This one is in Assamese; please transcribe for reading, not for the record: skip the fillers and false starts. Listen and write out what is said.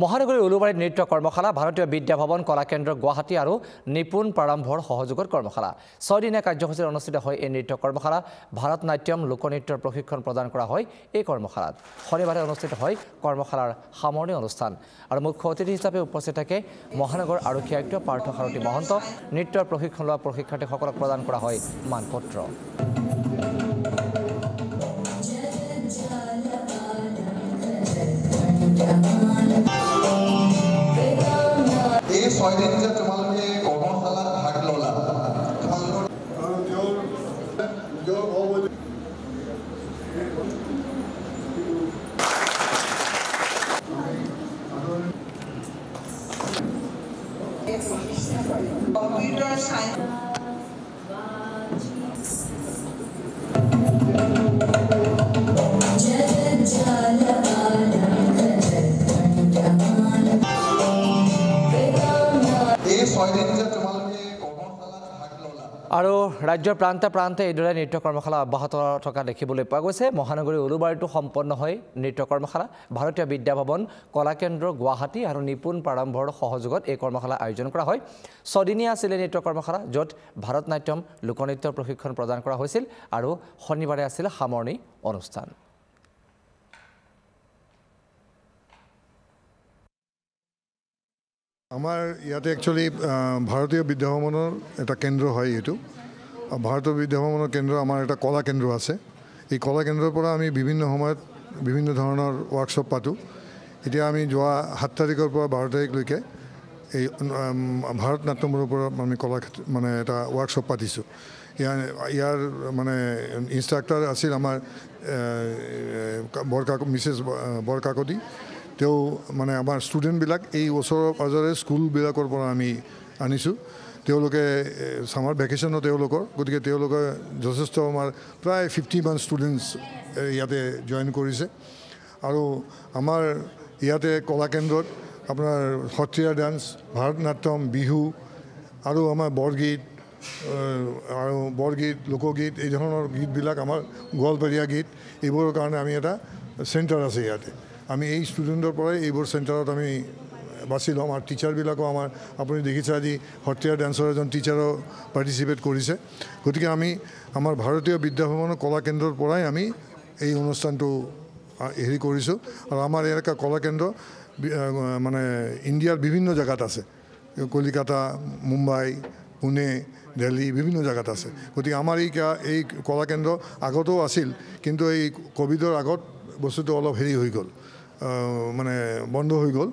মহানগৰীৰ উলুবাৰীত নৃত্য কৰ্মশালা ভাৰতীয় বিদ্যা ভৱন কলা কেন্দ্ৰ গুৱাহাটী আৰু নিপুণ প্ৰাৰম্ভৰ সহযোগত কৰ্মশালা 6 দিনীয়া কাৰ্যসূচীত অনুষ্ঠিত হয় এই নৃত্য কৰ্মশালা ভাৰত নাট্যম লোকনৃত্যৰ প্ৰশিক্ষণ প্ৰদান কৰা হয় এই কৰ্মশালাত শনিবাৰে অনুষ্ঠিত হয় কৰ্মশালাৰ সামৰণি অনুষ্ঠান আৰু মুখ্য অতিথি হিচাপে উপস্থিত থাকে মহানগৰ আৰক্ষী আয়ুক্ত পাৰ্থ সাৰথী মহন্ত নৃত্যৰ প্ৰশিক্ষণ লোৱা প্ৰশিক্ষাৰ্থীসকলক প্ৰদান কৰা হয় মানপত্ৰ এই 6 দিন যে তোমালোকে কৰ্মশালাত ভাগ ল'লা কম্পিউটাৰ সায়েন্স আৰু ৰাজ্যৰ প্ৰান্তে প্ৰান্তে এইদৰে নৃত্য কৰ্মশালা অব্যাহত থকা দেখিবলৈ পোৱা গৈছে মহানগৰীৰ উলুবাৰীতো সম্পন্ন হয় নৃত্য কৰ্মশালা ভাৰতীয় বিদ্যা ভৱন কলা কেন্দ্ৰ গুৱাহাটী আৰু নিপুণ প্ৰাৰম্ভৰ সহযোগত এই কৰ্মশালা আয়োজন কৰা হয় 6 দিনীয়া আছিল নৃত্য কৰ্মশালা য'ত ভাৰত নাট্যম লোকনৃত্যৰ প্ৰশিক্ষণ প্ৰদান কৰা হৈছিল আৰু শনিবাৰে আছিল সামৰণি অনুষ্ঠান আমাৰ ইয়াতে একচুয়ালি ভাৰতীয় বিদ্যা ভৱনৰ এটা কেন্দ্ৰ হয় এইটো ভাৰতীয় বিদ্যা ভৱনৰ কেন্দ্ৰ আমাৰ এটা কলা কেন্দ্ৰ আছে এই কলা কেন্দ্ৰৰ পৰা আমি বিভিন্ন সময়ত বিভিন্ন ধৰণৰ ওয়াৰ্কশ্বপ পাতো এতিয়া আমি যোৱা 7 তাৰিখৰ পৰা 12 তাৰিখলৈকে এই ভাৰত নাট্যমৰ ওপৰত আমি কলা মানে এটা ওয়াৰ্কশ্বপ পাতিছো ইয়াৰ মানে ইনষ্ট্ৰাক্টৰ আছিল আমাৰ মিছেছ বৰকাকতি তেও মানে আমাৰ ষ্টুডেণ্টবিলাক এই ওচৰৰ পাজৰে স্কুলবিলাকৰ পৰা আমি আনিছোঁ তেওঁলোকে সামাৰ ভেকেশ্যনত তেওঁলোকৰ গতিকে তেওঁলোকে যথেষ্ট আমাৰ প্ৰায় 50 মান ষ্টুডেণ্টছ ইয়াতে জইন কৰিছে আৰু আমাৰ ইয়াতে কলা কেন্দ্ৰত আপোনাৰ সত্ৰীয়া ডান্স ভাৰত নাট্যম বিহু আৰু আমাৰ বৰগীত লোকগীত এই ধৰণৰ গীতবিলাক আমাৰ গোৱালপাৰীয়া গীত এইবোৰৰ কাৰণে আমি এটা চেণ্টাৰ আছে ইয়াতে আমি এই ষ্টুডেণ্টৰ পৰাই এইবোৰ চেণ্টাৰত আমি বাছি ল'ম আৰু টিচাৰবিলাকো আমাৰ আপুনি দেখিছে আজি সত্ৰীয়া ডান্সৰ এজন টিচাৰো পাৰ্টিচিপেট কৰিছে গতিকে আমি আমাৰ ভাৰতীয় বিদ্যা ভৱনৰ কলা কেন্দ্ৰৰ পৰাই আমি এই অনুষ্ঠানটো হেৰি কৰিছোঁ আৰু আমাৰ এনেকুৱা কলা কেন্দ্ৰ মানে ইণ্ডিয়াৰ বিভিন্ন জেগাত আছে কলিকাতা মুম্বাই পুনে দিল্লী বিভিন্ন জেগাত আছে গতিকে আমাৰ এই কলা কেন্দ্ৰ আগতেও আছিল কিন্তু এই কোভিডৰ আগত বস্তুটো অলপ হেৰি হৈ গ'ল মানে বন্ধ হৈ গ'ল